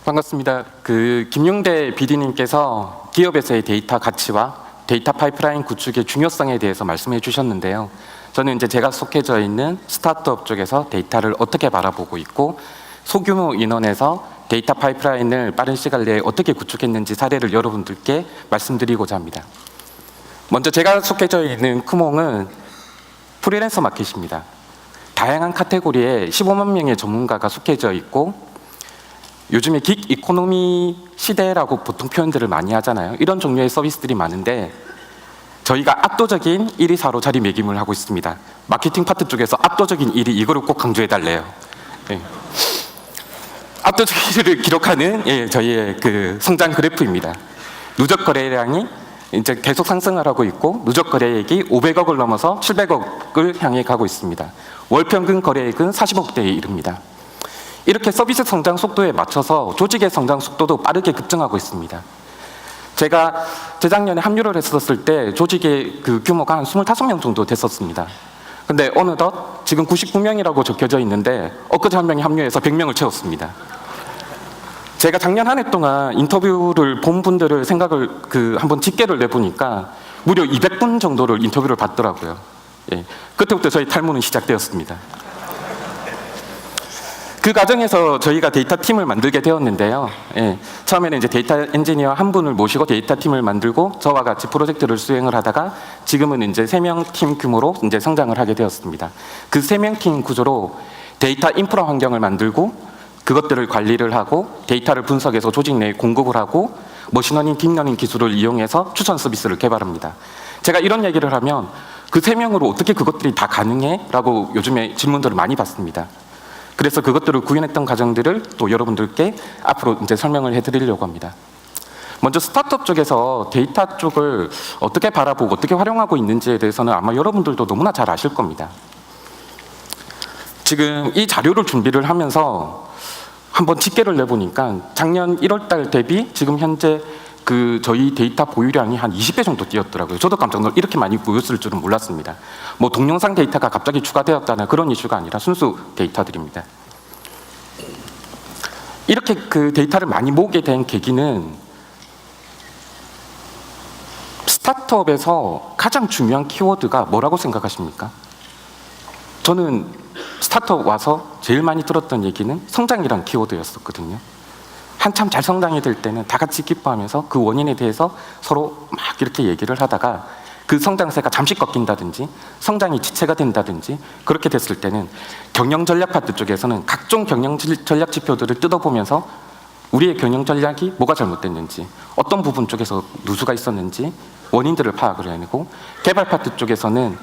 반갑습니다. 김용대 BD님께서 기업에서의 데이터 가치와 데이터 파이프라인 구축의 중요성에 대해서 말씀해 주셨는데요. 저는 이제 제가 속해져 있는 스타트업 쪽에서 데이터를 어떻게 바라보고 있고 소규모 인원에서 데이터 파이프라인을 빠른 시간 내에 어떻게 구축했는지 사례를 여러분들께 말씀드리고자 합니다. 먼저 제가 속해져 있는 크몽은 프리랜서 마켓입니다. 다양한 카테고리에 15만 명의 전문가가 속해져 있고 요즘에 긱 이코노미 시대라고 보통 표현들을 많이 하잖아요. 이런 종류의 서비스들이 많은데 저희가 압도적인 1위, 4로 자리매김을 하고 있습니다. 마케팅 파트 쪽에서 압도적인 1위, 이거를 꼭 강조해달래요. 네. 압도적인 1위를 기록하는 저희의 성장 그래프입니다. 누적 거래량이 이제 계속 상승을 하고 있고 누적 거래액이 500억을 넘어서 700억을 향해 가고 있습니다. 월 평균 거래액은 40억대에 이릅니다. 이렇게 서비스 성장 속도에 맞춰서 조직의 성장 속도도 빠르게 급증하고 있습니다. 제가 재작년에 합류를 했었을 때 조직의 규모가 한 25명 정도 됐었습니다. 근데 어느덧 지금 99명이라고 적혀져 있는데 엊그제 한 명이 합류해서 100명을 채웠습니다. 제가 작년 한 해 동안 인터뷰를 본 분들을 생각을 한번 집계를 내보니까 무려 200분 정도를 인터뷰를 받더라고요. 예. 그때부터 저희 탈모는 시작되었습니다. 그 과정에서 저희가 데이터 팀을 만들게 되었는데요. 예, 처음에는 이제 데이터 엔지니어 한 분을 모시고 데이터 팀을 만들고 저와 같이 프로젝트를 수행을 하다가 지금은 이제 3명 팀 규모로 이제 성장을 하게 되었습니다. 그 3명 팀 구조로 데이터 인프라 환경을 만들고 그것들을 관리를 하고 데이터를 분석해서 조직 내에 공급을 하고 머신러닝, 딥러닝 기술을 이용해서 추천 서비스를 개발합니다. 제가 이런 얘기를 하면 그 3명으로 어떻게 그것들이 다 가능해? 라고 요즘에 질문들을 많이 받습니다. 그래서 그것들을 구현했던 과정들을 또 여러분들께 앞으로 이제 설명을 해드리려고 합니다. 먼저 스타트업 쪽에서 데이터 쪽을 어떻게 바라보고 어떻게 활용하고 있는지에 대해서는 아마 여러분들도 너무나 잘 아실 겁니다. 지금 이 자료를 준비를 하면서 한번 집계를 내보니까 작년 1월달 대비 지금 현재 저희 데이터 보유량이 한 20배 정도 뛰었더라고요. 저도 깜짝 놀라 이렇게 많이 보였을 줄은 몰랐습니다. 뭐 동영상 데이터가 갑자기 추가되었다는 그런 이슈가 아니라 순수 데이터들입니다. 이렇게 데이터를 많이 모으게 된 계기는 스타트업에서 가장 중요한 키워드가 뭐라고 생각하십니까? 저는 스타트업 와서 제일 많이 들었던 얘기는 성장이라는 키워드였었거든요. 한참 잘 성장이 될 때는 다 같이 기뻐하면서 그 원인에 대해서 서로 막 이렇게 얘기를 하다가 그 성장세가 잠시 꺾인다든지 성장이 지체가 된다든지 그렇게 됐을 때는 경영 전략 파트 쪽에서는 각종 경영 전략 지표들을 뜯어보면서 우리의 경영 전략이 뭐가 잘못됐는지 어떤 부분 쪽에서 누수가 있었는지 원인들을 파악을 해내고 개발 파트 쪽에서는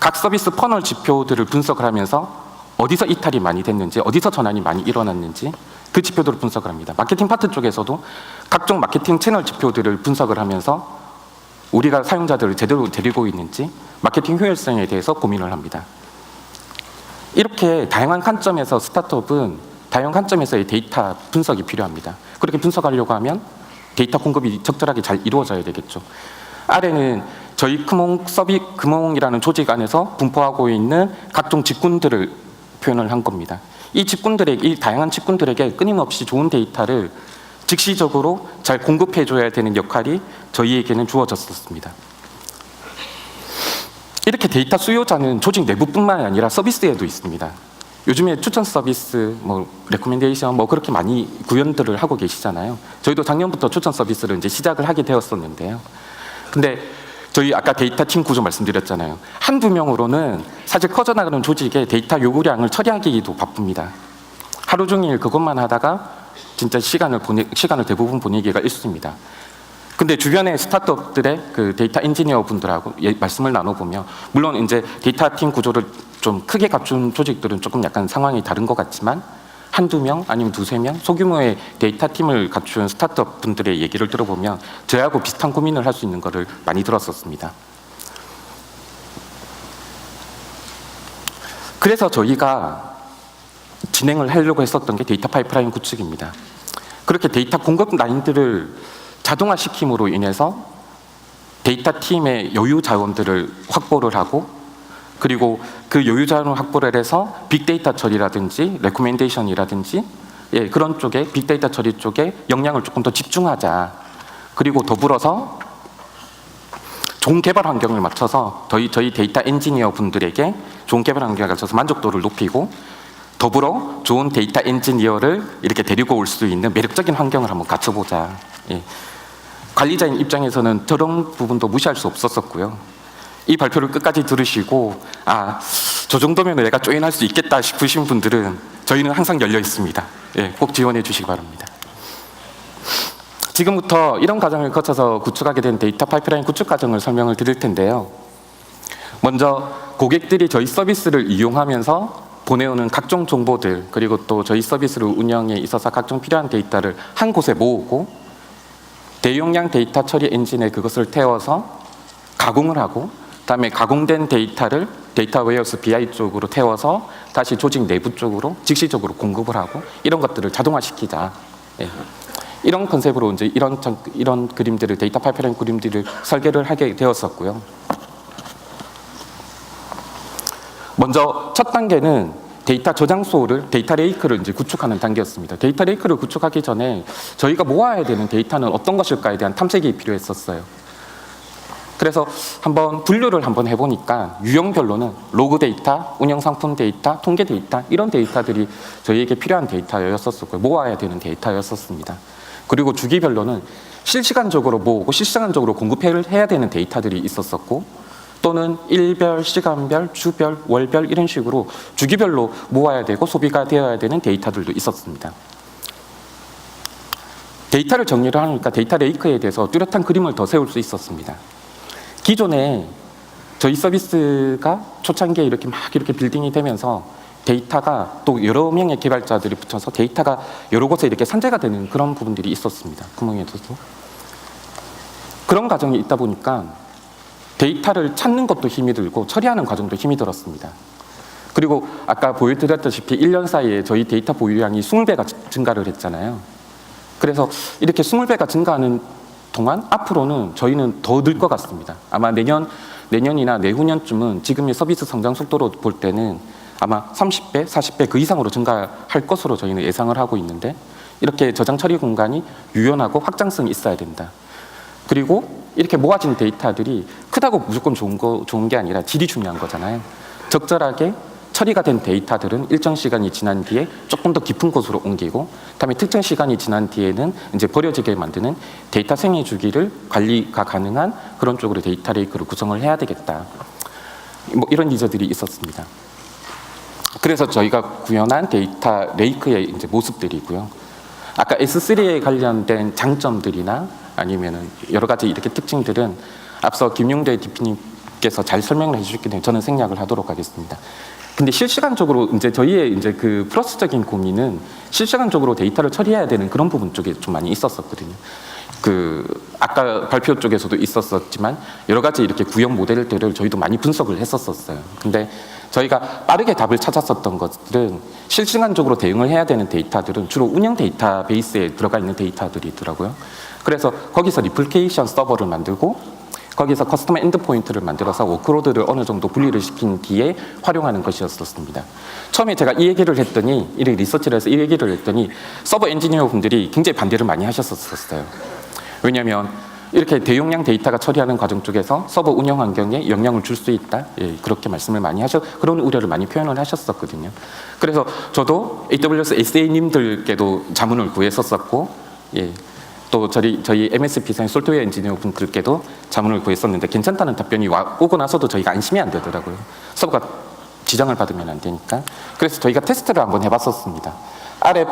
각 서비스 퍼널 지표들을 분석을 하면서 어디서 이탈이 많이 됐는지 어디서 전환이 많이 일어났는지 그 지표들을 분석을 합니다. 마케팅 파트 쪽에서도 각종 마케팅 채널 지표들을 분석을 하면서 우리가 사용자들을 제대로 데리고 있는지 마케팅 효율성에 대해서 고민을 합니다. 이렇게 다양한 관점에서 스타트업은 다양한 관점에서의 데이터 분석이 필요합니다. 그렇게 분석하려고 하면 데이터 공급이 적절하게 잘 이루어져야 되겠죠. 아래는 저희 크몽이라는 조직 안에서 분포하고 있는 각종 직군들을 표현을 한 겁니다. 이 다양한 직군들에게 끊임없이 좋은 데이터를 즉시적으로 잘 공급해줘야 되는 역할이 저희에게는 주어졌었습니다. 이렇게 데이터 수요자는 조직 내부뿐만 아니라 서비스에도 있습니다. 요즘에 추천 서비스, 레코멘데이션 그렇게 많이 구현들을 하고 계시잖아요. 저희도 작년부터 추천 서비스를 이제 시작을 하게 되었었는데요. 근데 저희 아까 데이터 팀 구조 말씀드렸잖아요. 한두 명으로는 사실 커져나가는 조직의 데이터 요구량을 처리하기도 바쁩니다. 하루 종일 그것만 하다가 진짜 시간을 대부분 보내기가 일쑤입니다. 근데 주변의 스타트업들의 데이터 엔지니어 분들하고 말씀을 나눠보면 물론 이제 데이터 팀 구조를 좀 크게 갖춘 조직들은 조금 약간 상황이 다른 것 같지만 한두 명 아니면 두세 명 소규모의 데이터 팀을 갖춘 스타트업 분들의 얘기를 들어보면 저하고 비슷한 고민을 할 수 있는 것을 많이 들었었습니다. 그래서 저희가 진행을 하려고 했었던 게 데이터 파이프라인 구축입니다. 그렇게 데이터 공급 라인들을 자동화시킴으로 인해서 데이터 팀의 여유 자원들을 확보를 하고 그리고 그 여유 자원을 확보를 해서 빅데이터 처리라든지 레코멘데이션이라든지 예, 그런 쪽에 빅데이터 처리 쪽에 역량을 조금 더 집중하자. 그리고 더불어서 좋은 개발 환경을 맞춰서 저희 데이터 엔지니어 분들에게 좋은 개발 환경을 맞춰서 만족도를 높이고 더불어 좋은 데이터 엔지니어를 이렇게 데리고 올 수 있는 매력적인 환경을 한번 갖춰보자. 예. 관리자인 입장에서는 저런 부분도 무시할 수 없었었고요. 이 발표를 끝까지 들으시고 저 정도면 내가 조인할 수 있겠다 싶으신 분들은 저희는 항상 열려 있습니다. 예, 꼭 지원해 주시기 바랍니다. 지금부터 이런 과정을 거쳐서 구축하게 된 데이터 파이프라인 구축 과정을 설명을 드릴 텐데요. 먼저 고객들이 저희 서비스를 이용하면서 보내오는 각종 정보들, 그리고 또 저희 서비스를 운영에 있어서 각종 필요한 데이터를 한 곳에 모으고 대용량 데이터 처리 엔진에 그것을 태워서 가공을 하고, 그다음에 가공된 데이터를 데이터 웨어하우스 BI 쪽으로 태워서 다시 조직 내부 쪽으로 즉시적으로 공급을 하고, 이런 것들을 자동화시키자. 예. 이런 컨셉으로 이제 이런 그림들을, 데이터 파이프라인 그림들을 설계를 하게 되었었고요. 먼저 첫 단계는 데이터 저장소를, 데이터 레이크를 이제 구축하는 단계였습니다. 데이터 레이크를 구축하기 전에 저희가 모아야 되는 데이터는 어떤 것일까에 대한 탐색이 필요했었어요. 그래서 한번 분류를 한번 해보니까 유형별로는 로그 데이터, 운영 상품 데이터, 통계 데이터, 이런 데이터들이 저희에게 필요한 데이터였었고요. 모아야 되는 데이터였었습니다. 그리고 주기별로는 실시간적으로 모으고 실시간적으로 공급해야 되는 데이터들이 있었었고, 또는 일별, 시간별, 주별, 월별 이런 식으로 주기별로 모아야 되고 소비가 되어야 되는 데이터들도 있었습니다. 데이터를 정리를 하니까 데이터 레이크에 대해서 뚜렷한 그림을 더 세울 수 있었습니다. 기존에 저희 서비스가 초창기에 이렇게 빌딩이 되면서 데이터가 또 여러 명의 개발자들이 붙여서 데이터가 여러 곳에 이렇게 산재가 되는 그런 부분들이 있었습니다. 구멍에서도. 그런 과정이 있다 보니까 데이터를 찾는 것도 힘이 들고 처리하는 과정도 힘이 들었습니다. 그리고 아까 보여드렸다시피 1년 사이에 저희 데이터 보유량이 20배가 증가를 했잖아요. 그래서 이렇게 20배가 증가하는 동안 앞으로는 저희는 더 늘 것 같습니다. 아마 내년이나 내후년쯤은 지금의 서비스 성장 속도로 볼 때는 아마 30배, 40배 그 이상으로 증가할 것으로 저희는 예상을 하고 있는데, 이렇게 저장 처리 공간이 유연하고 확장성이 있어야 된다. 그리고 이렇게 모아진 데이터들이 크다고 무조건 좋은 게 아니라 질이 중요한 거잖아요. 적절하게 처리가 된 데이터들은 일정 시간이 지난 뒤에 조금 더 깊은 곳으로 옮기고, 그다음에 특정 시간이 지난 뒤에는 이제 버려지게 만드는 데이터 생애 주기를 관리가 가능한 그런 쪽으로 데이터 레이크를 구성을 해야 되겠다. 뭐 이런 유저들이 있었습니다. 그래서 저희가 구현한 데이터 레이크의 이제 모습들이고요. 아까 S3에 관련된 장점들이나 아니면은 여러 가지 이렇게 특징들은 앞서 김용대 대표님께서 잘 설명을 해주셨기 때문에 저는 생략을 하도록 하겠습니다. 근데 실시간적으로 이제 저희의 이제 그 플러스적인 고민은 실시간적으로 데이터를 처리해야 되는 그런 부분 쪽에 좀 많이 있었거든요. 아까 발표 쪽에서도 있었지만 여러 가지 이렇게 구형 모델들을 저희도 많이 분석을 했었어요. 근데 저희가 빠르게 답을 찾았었던 것들은 실시간적으로 대응을 해야 되는 데이터들은 주로 운영 데이터베이스에 들어가 있는 데이터들이더라고요. 그래서 거기서 리플리케이션 서버를 만들고 거기서 커스텀 엔드포인트를 만들어서 워크로드를 어느 정도 분리를 시킨 뒤에 활용하는 것이었습니다. 처음에 제가 이 얘기를 했더니, 이렇게 리서치를 해서 이 얘기를 했더니 서버 엔지니어 분들이 굉장히 반대를 많이 하셨었어요. 왜냐하면 이렇게 대용량 데이터가 처리하는 과정 쪽에서 서버 운영 환경에 영향을 줄 수 있다. 예, 그렇게 말씀을 많이 그런 우려를 많이 표현을 하셨었거든요. 그래서 저도 AWS SA님들께도 자문을 구했었고, 예, 또 저희 MSP사의 소프트웨어 엔지니어 분들께도 자문을 구했었는데 괜찮다는 답변이 오고 나서도 저희가 안심이 안 되더라고요. 서버가 지정을 받으면 안 되니까. 그래서 저희가 테스트를 한번 해봤었습니다. 아래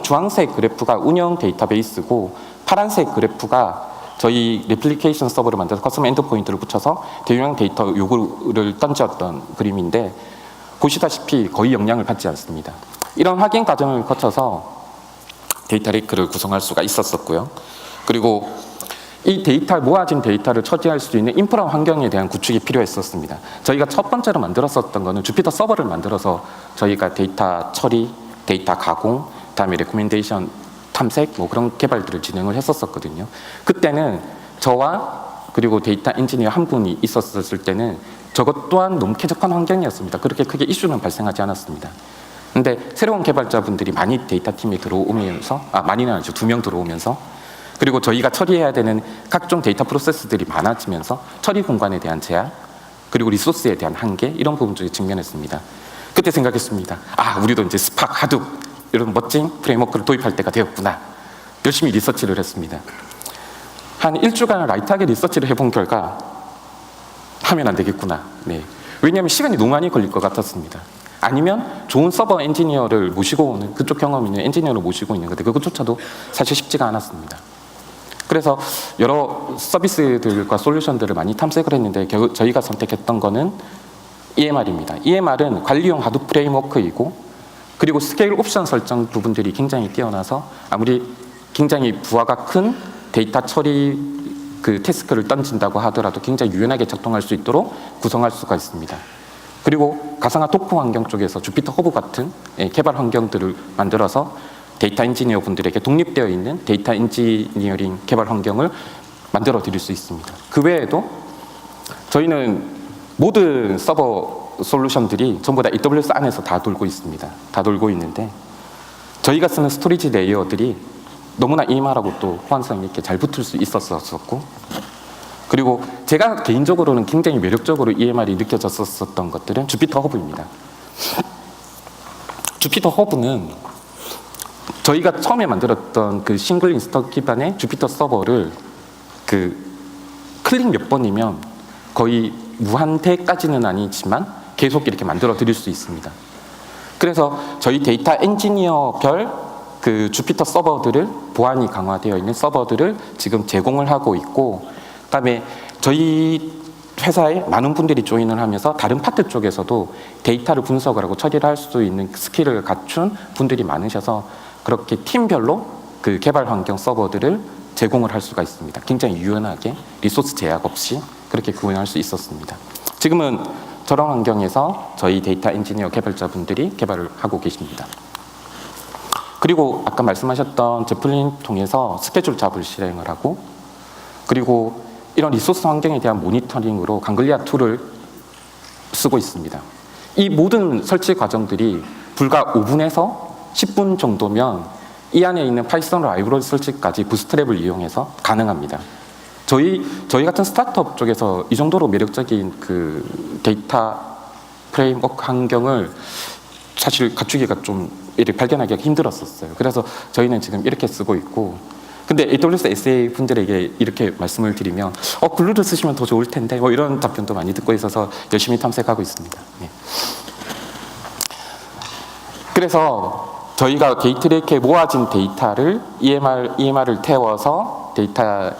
주황색 그래프가 운영 데이터베이스고 파란색 그래프가 저희 레플리케이션 서버를 만들어서 커스텀 엔드포인트를 붙여서 대용량 데이터 요구를 던졌던 그림인데, 보시다시피 거의 영향을 받지 않습니다. 이런 확인 과정을 거쳐서 데이터 레이크를 구성할 수가 있었고요. 그리고 이 모아진 데이터를 처리할 수 있는 인프라 환경에 대한 구축이 필요했었습니다. 저희가 첫 번째로 만들었었던 거는 주피터 서버를 만들어서 저희가 데이터 처리, 데이터 가공, 그다음에 레코멘데이션 탐색 뭐 그런 개발들을 진행을 했었거든요. 그때는 저와 그리고 데이터 엔지니어 한 분이 있었을 때는 저것 또한 너무 쾌적한 환경이었습니다. 그렇게 크게 이슈는 발생하지 않았습니다. 근데 새로운 개발자분들이 많이 데이터 팀에 들어오면서, 많이는 아니죠. 2명 들어오면서, 그리고 저희가 처리해야 되는 각종 데이터 프로세스들이 많아지면서 처리 공간에 대한 제한, 그리고 리소스에 대한 한계, 이런 부분들이 직면했습니다. 그때 생각했습니다. 우리도 이제 스팍, 하둡 이런 멋진 프레임워크를 도입할 때가 되었구나. 열심히 리서치를 했습니다. 한 일주간 라이트하게 리서치를 해본 결과 하면 안 되겠구나. 네. 왜냐하면 시간이 너무 많이 걸릴 것 같았습니다. 아니면 좋은 서버 엔지니어를 모시고 오는, 그쪽 경험 있는 엔지니어를 모시고 있는 건데 그것조차도 사실 쉽지가 않았습니다. 그래서 여러 서비스들과 솔루션들을 많이 탐색을 했는데 저희가 선택했던 거는 EMR입니다. EMR은 관리용 하둡 프레임워크이고, 그리고 스케일 옵션 설정 부분들이 굉장히 뛰어나서 아무리 굉장히 부하가 큰 데이터 처리 태스크를 던진다고 하더라도 굉장히 유연하게 작동할 수 있도록 구성할 수가 있습니다. 그리고 가상화 도커 환경 쪽에서 주피터 허브 같은 개발 환경들을 만들어서 데이터 엔지니어 분들에게 독립되어 있는 데이터 엔지니어링 개발 환경을 만들어 드릴 수 있습니다. 그 외에도 저희는 모든 서버 솔루션들이 전부 다 AWS 안에서 다 돌고 있습니다. 다 돌고 있는데 저희가 쓰는 스토리지 레이어들이 너무나 EMR하고 또 호환성 있게 잘 붙을 수 있었었고, 그리고 제가 개인적으로는 굉장히 매력적으로 EMR이 느껴졌었던 것들은 주피터 허브입니다. 주피터 허브는 저희가 처음에 만들었던 그 싱글 인스턴 기반의 주피터 서버를 클릭 몇 번이면 거의 무한대까지는 아니지만 계속 이렇게 만들어 드릴 수 있습니다. 그래서 저희 데이터 엔지니어별 주피터 서버들을, 보안이 강화되어 있는 서버들을 지금 제공을 하고 있고, 그다음에 저희 회사에 많은 분들이 조인을 하면서 다른 파트 쪽에서도 데이터를 분석을 하고 처리를 할 수 있는 스킬을 갖춘 분들이 많으셔서 그렇게 팀별로 개발 환경 서버들을 제공을 할 수가 있습니다. 굉장히 유연하게 리소스 제약 없이 그렇게 구현할 수 있었습니다. 지금은 저런 환경에서 저희 데이터 엔지니어 개발자분들이 개발을 하고 계십니다. 그리고 아까 말씀하셨던 제플린 통해서 스케줄 잡을 실행을 하고, 그리고 이런 리소스 환경에 대한 모니터링으로 강글리아 툴을 쓰고 있습니다. 이 모든 설치 과정들이 불과 5분에서 10분 정도면 이 안에 있는 파이썬 라이브러리 설치까지 부스트랩을 이용해서 가능합니다. 저희 같은 스타트업 쪽에서 이 정도로 매력적인 데이터 프레임워크 환경을 사실 갖추기가 좀 이렇게 발견하기가 힘들었었어요. 그래서 저희는 지금 이렇게 쓰고 있고, 근데 AWS SA 분들에게 이렇게 말씀을 드리면 글루를 쓰시면 더 좋을 텐데 이런 답변도 많이 듣고 있어서 열심히 탐색하고 있습니다. 네. 그래서 저희가 게이트레이크에 모아진 데이터를 EMR을 태워서 데이터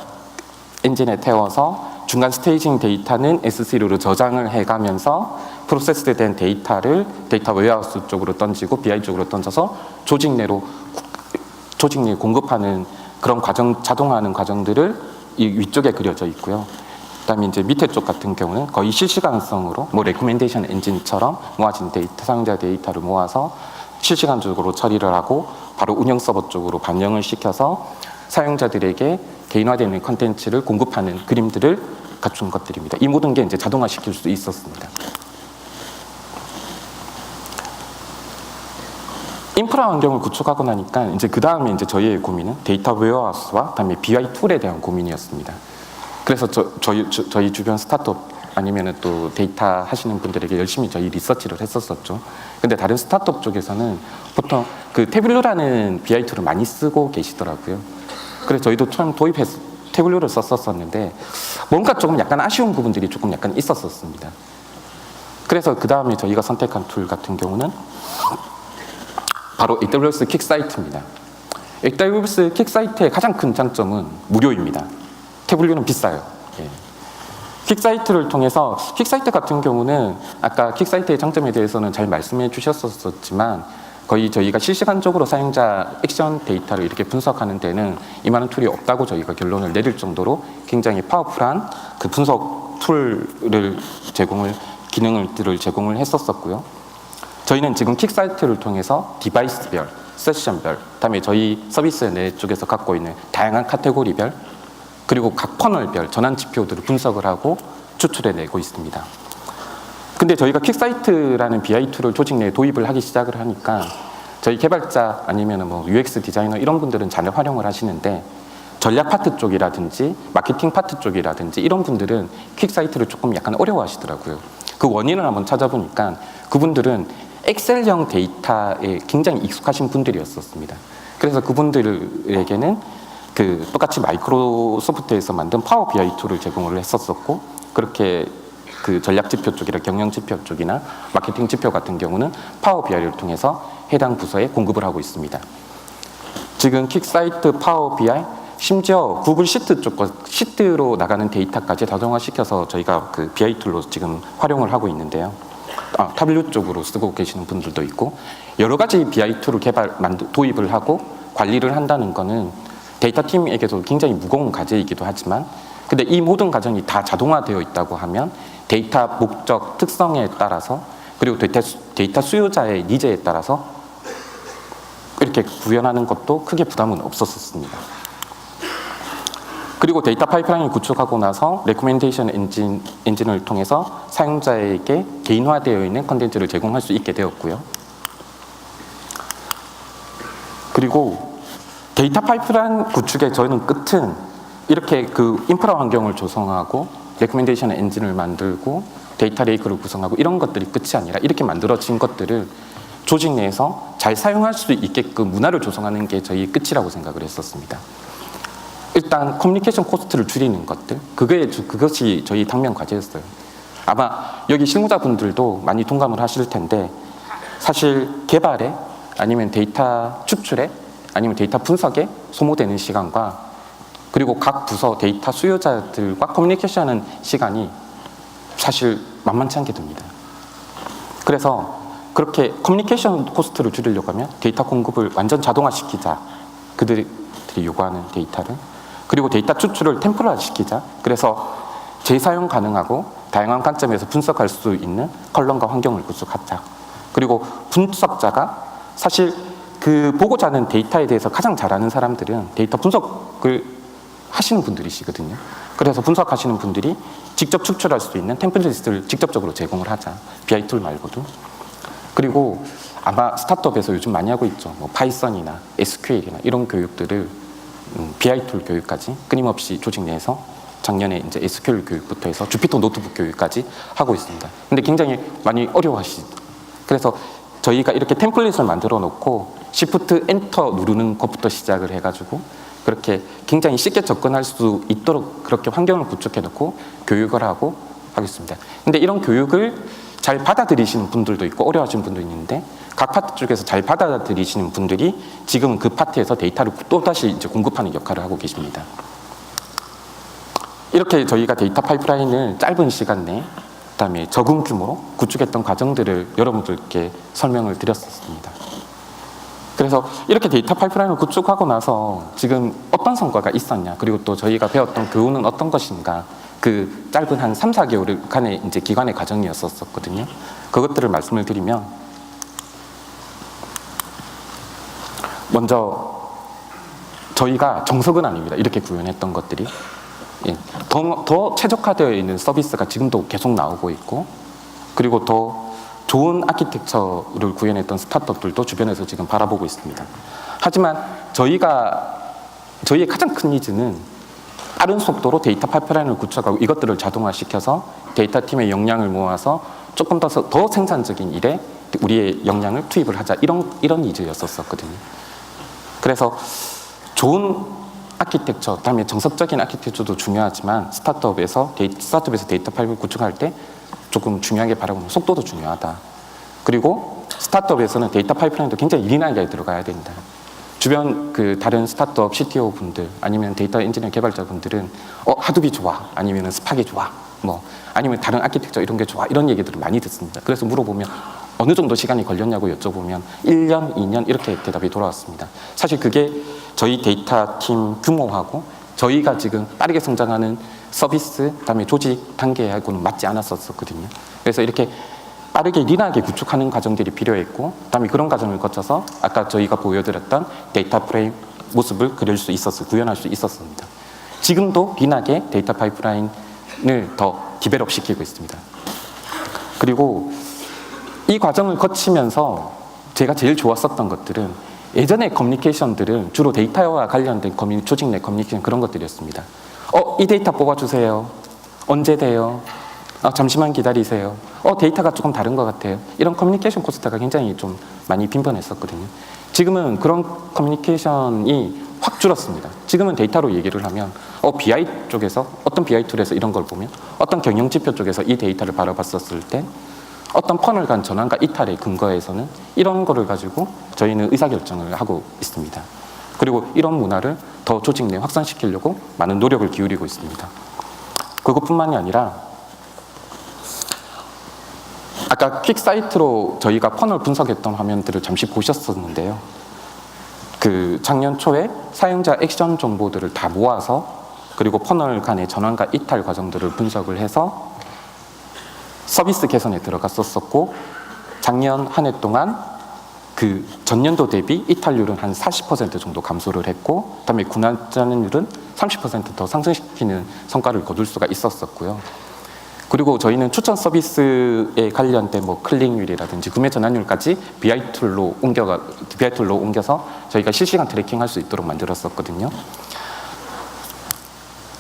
엔진에 태워서 중간 스테이징 데이터는 S3로 저장을 해가면서 프로세스된 데이터를 데이터 웨어하우스 쪽으로 던지고 BI 쪽으로 던져서 조직 내에 공급하는 그런 과정, 자동화하는 과정들을 이 위쪽에 그려져 있고요. 그다음에 이제 밑에 쪽 같은 경우는 거의 실시간성으로 레코멘데이션 엔진처럼 모아진 데이터, 사용자 데이터를 모아서 실시간적으로 처리를 하고 바로 운영 서버 쪽으로 반영을 시켜서 사용자들에게 개인화되는 컨텐츠를 공급하는 그림들을 갖춘 것들입니다. 이 모든 게 이제 자동화시킬 수 있었습니다. 인프라 환경을 구축하고 나니까 이제 그 다음에 이제 저희의 고민은 데이터 웨어하우스와 그다음에 BI 툴에 대한 고민이었습니다. 그래서 저희 주변 스타트업 아니면은 또 데이터 하시는 분들에게 열심히 저희 리서치를 했었었죠. 근데 다른 스타트업 쪽에서는 보통 태블루라는 BI 툴을 많이 쓰고 계시더라고요. 그래서 저희도 처음 도입해서 태블루를 썼었는데 뭔가 조금 약간 아쉬운 부분들이 조금 약간 있었습니다. 그래서 그 다음에 저희가 선택한 툴 같은 경우는 바로 AWS 킥사이트입니다. AWS 킥사이트의 가장 큰 장점은 무료입니다. 태블루는 비싸요. 예. 킥사이트를 통해서, 킥사이트 같은 경우는 아까 킥사이트의 장점에 대해서는 잘 말씀해 주셨었지만 거의 저희가 실시간적으로 사용자 액션 데이터를 이렇게 분석하는 데는 이만한 툴이 없다고 저희가 결론을 내릴 정도로 굉장히 파워풀한 분석 툴을 기능들을 제공을 했었고요. 저희는 지금 킥사이트를 통해서 디바이스별, 세션별, 그다음에 저희 서비스 내 쪽에서 갖고 있는 다양한 카테고리별, 그리고 각 퍼널별 전환 지표들을 분석을 하고 추출해내고 있습니다. 근데 저희가 퀵사이트라는 BI 툴을 조직 내에 도입을 하기 시작을 하니까 저희 개발자 아니면 뭐 UX 디자이너 이런 분들은 잘 활용을 하시는데 전략 파트 쪽이라든지 마케팅 파트 쪽이라든지 이런 분들은 퀵사이트를 조금 약간 어려워하시더라고요. 그 원인을 한번 찾아보니까 그분들은 엑셀형 데이터에 굉장히 익숙하신 분들이었습니다. 그래서 그분들에게는 그 똑같이 마이크로소프트에서 만든 파워 BI 툴을 제공을 했었고 그렇게 그 전략 지표 쪽이나 경영 지표 쪽이나 마케팅 지표 같은 경우는 파워 BI를 통해서 해당 부서에 공급을 하고 있습니다. 지금 퀵사이트, 파워 BI, 심지어 구글 시트 시트로 나가는 데이터까지 자동화시켜서 저희가 그 BI 툴로 지금 활용을 하고 있는데요. 타블로 쪽으로 쓰고 계시는 분들도 있고 여러 가지 BI 툴을 도입을 하고 관리를 한다는 거는 데이터 팀에게도 굉장히 무거운 과제이기도 하지만 근데 이 모든 과정이 다 자동화되어 있다고 하면 데이터 목적 특성에 따라서 그리고 데이터 수요자의 니즈에 따라서 이렇게 구현하는 것도 크게 부담은 없었습니다. 그리고 데이터 파이프라인을 구축하고 나서 레코멘데이션 엔진을 통해서 사용자에게 개인화되어 있는 컨텐츠를 제공할 수 있게 되었고요. 그리고 데이터 파이프라인 구축의 저는 끝은 이렇게 그 인프라 환경을 조성하고 레코멘데이션 엔진을 만들고 데이터 레이크를 구성하고 이런 것들이 끝이 아니라 이렇게 만들어진 것들을 조직 내에서 잘 사용할 수 있게끔 문화를 조성하는 게 저희 끝이라고 생각을 했었습니다. 일단 커뮤니케이션 코스트를 줄이는 것들 그것이 저희 당면 과제였어요. 아마 여기 실무자분들도 많이 동감을 하실 텐데 사실 개발에 아니면 데이터 추출에 아니면 데이터 분석에 소모되는 시간과 그리고 각 부서 데이터 수요자들과 커뮤니케이션하는 시간이 사실 만만치 않게 됩니다. 그래서 그렇게 커뮤니케이션 코스트를 줄이려고 하면 데이터 공급을 완전 자동화시키자. 그들이 요구하는 데이터를. 그리고 데이터 추출을 템포럴화시키자. 그래서 재사용 가능하고 다양한 관점에서 분석할 수 있는 컬럼과 환경을 구축하자. 그리고 분석자가 사실 그 보고자 하는 데이터에 대해서 가장 잘 아는 사람들은 데이터 분석을 하시는 분들이시거든요. 그래서 분석하시는 분들이 직접 추출할 수 있는 템플릿을 직접적으로 제공을 하자. BI 툴 말고도. 그리고 아마 스타트업에서 요즘 많이 하고 있죠. 뭐 파이썬이나 SQL이나 이런 교육들을 BI 툴 교육까지 끊임없이 조직 내에서 작년에 이제 SQL 교육부터 해서 주피터 노트북 교육까지 하고 있습니다. 근데 굉장히 많이 어려워하시죠. 그래서 저희가 이렇게 템플릿을 만들어 놓고 Shift 엔터 누르는 것부터 시작을 해가지고 그렇게 굉장히 쉽게 접근할 수 있도록 그렇게 환경을 구축해 놓고 교육을 하고 하겠습니다. 근데 이런 교육을 잘 받아들이시는 분들도 있고 어려워하시는 분도 있는데 각 파트 쪽에서 잘 받아들이시는 분들이 지금 그 파트에서 데이터를 또다시 이제 공급하는 역할을 하고 계십니다. 이렇게 저희가 데이터 파이프라인을 짧은 시간 내에 그다음에 적은 규모로 구축했던 과정들을 여러분들께 설명을 드렸었습니다. 그래서 이렇게 데이터 파이프라인을 구축하고 나서 지금 어떤 성과가 있었냐 그리고 또 저희가 배웠던 교훈은 어떤 것인가 그 짧은 한 3, 4개월간의 이제 기간의 과정이었었거든요. 그것들을 말씀을 드리면 먼저 저희가 정석은 아닙니다. 이렇게 구현했던 것들이 더 최적화되어 있는 서비스가 지금도 계속 나오고 있고 그리고 더 좋은 아키텍처를 구현했던 스타트업들도 주변에서 지금 바라보고 있습니다. 하지만 저희의 가장 큰 니즈는 빠른 속도로 데이터 파이프라인을 구축하고 이것들을 자동화시켜서 데이터 팀의 역량을 모아서 조금 더 생산적인 일에 우리의 역량을 투입을 하자 이런 니즈였었거든요. 그래서 좋은 아키텍처, 그다음에 정석적인 아키텍처도 중요하지만 스타트업에서 데이터 파이프를 구축할 때 조금 중요하게 바라보는 속도도 중요하다. 그리고 스타트업에서는 데이터 파이프라인도 굉장히 리나하게 들어가야 된다. 주변 그 다른 스타트업 CTO 분들 아니면 데이터 엔지니어 개발자 분들은 하둡이 좋아 아니면 스팍이 좋아 뭐 아니면 다른 아키텍처 이런 게 좋아 이런 얘기들을 많이 듣습니다. 그래서 물어보면 어느 정도 시간이 걸렸냐고 여쭤보면 1년, 2년 이렇게 대답이 돌아왔습니다. 사실 그게 저희 데이터 팀 규모하고 저희가 지금 빠르게 성장하는 서비스, 그다음에 조직 단계하고는 맞지 않았었거든요. 그래서 이렇게 빠르게 리나하게 구축하는 과정들이 필요했고 그다음에 그런 과정을 거쳐서 아까 저희가 보여드렸던 데이터 프레임 모습을 구현할 수 있었습니다. 지금도 리나하게 데이터 파이프라인을 더 디벨롭 시키고 있습니다. 그리고 이 과정을 거치면서 제가 제일 좋았었던 것들은 예전의 커뮤니케이션들은 주로 데이터와 관련된 조직 내 커뮤니케이션 그런 것들이었습니다. 이 데이터 뽑아주세요. 언제 돼요? 잠시만 기다리세요. 데이터가 조금 다른 것 같아요. 이런 커뮤니케이션 코스트가 굉장히 좀 많이 빈번했었거든요. 지금은 그런 커뮤니케이션이 확 줄었습니다. 지금은 데이터로 얘기를 하면 BI 쪽에서 어떤 BI 툴에서 이런 걸 보면 어떤 경영 지표 쪽에서 이 데이터를 바라봤었을 때 어떤 퍼널 간 전환과 이탈의 근거에서는 이런 거를 가지고 저희는 의사결정을 하고 있습니다. 그리고 이런 문화를 더 조직 내에 확산시키려고 많은 노력을 기울이고 있습니다. 그것뿐만이 아니라 아까 퀵 사이트로 저희가 퍼널 분석했던 화면들을 잠시 보셨었는데요. 그 작년 초에 사용자 액션 정보들을 다 모아서 그리고 퍼널 간의 전환과 이탈 과정들을 분석을 해서 서비스 개선에 들어갔었고 작년 한 해 동안 그 전년도 대비 이탈률은 한 40% 정도 감소를 했고 그다음에 군환자율은 30% 더 상승시키는 성과를 거둘 수가 있었었고요. 그리고 저희는 추천 서비스에 관련된 클릭률이라든지 구매 전환율까지 BI 툴로 옮겨서 저희가 실시간 트래킹할 수 있도록 만들었었거든요.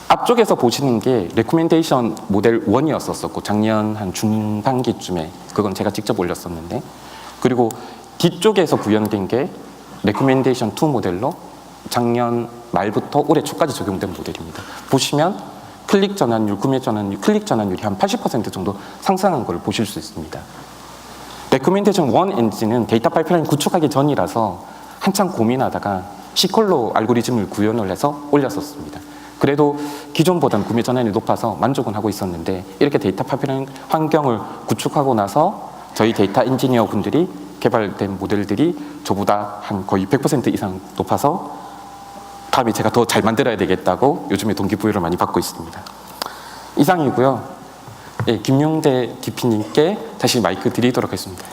앞쪽에서 보시는 게 레코멘데이션 모델 1이었었고 작년 한 중반기쯤에 그건 제가 직접 올렸었는데 그리고 뒤쪽에서 구현된 게 레코멘데이션 2 모델로 작년 말부터 올해 초까지 적용된 모델입니다. 보시면 클릭 전환율, 구매 전환율, 클릭 전환율이 한 80% 정도 상승한 걸 보실 수 있습니다. 레코멘데이션 1 엔진은 데이터 파이프라인 구축하기 전이라서 한참 고민하다가 시컬로 알고리즘을 구현을 해서 올렸었습니다. 그래도 기존보다는 구매 전환율이 높아서 만족은 하고 있었는데 이렇게 데이터 파이프라인 환경을 구축하고 나서 저희 데이터 엔지니어 분들이 개발된 모델들이 저보다 한 거의 100% 이상 높아서 다음에 제가 더 잘 만들어야 되겠다고 요즘에 동기부여를 많이 받고 있습니다. 이상이고요. 김용대 DP님께 다시 마이크 드리도록 하겠습니다.